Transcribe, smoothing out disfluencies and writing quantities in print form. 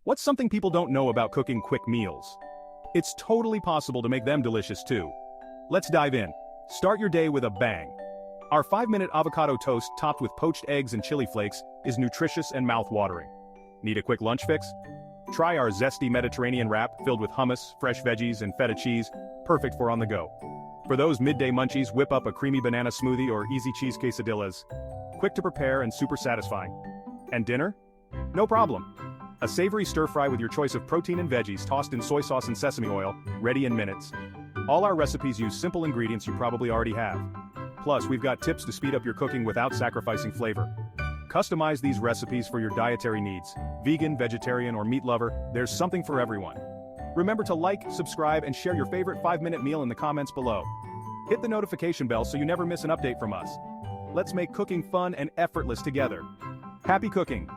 What's something people don't know about cooking quick meals? It's totally possible to make them delicious too. Let's dive in. Start your day with a bang. Our 5-minute avocado toast topped with poached eggs and chili flakes is nutritious and mouth-watering. Need a quick lunch fix? Try our zesty Mediterranean wrap filled with hummus, fresh veggies, and feta cheese, perfect for on the go. For those midday munchies, whip up a creamy banana smoothie or easy cheese quesadillas. Quick to prepare and super satisfying. And dinner? No problem. A savory stir-fry with your choice of protein and veggies tossed in soy sauce and sesame oil, ready in minutes. All our recipes use simple ingredients you probably already have. Plus, we've got tips to speed up your cooking without sacrificing flavor. Customize these recipes for your dietary needs. Vegan, vegetarian, or meat lover, there's something for everyone. Remember to like, subscribe, and share your favorite 5-minute meal in the comments below. Hit the notification bell so you never miss an update from us. Let's make cooking fun and effortless together. Happy cooking!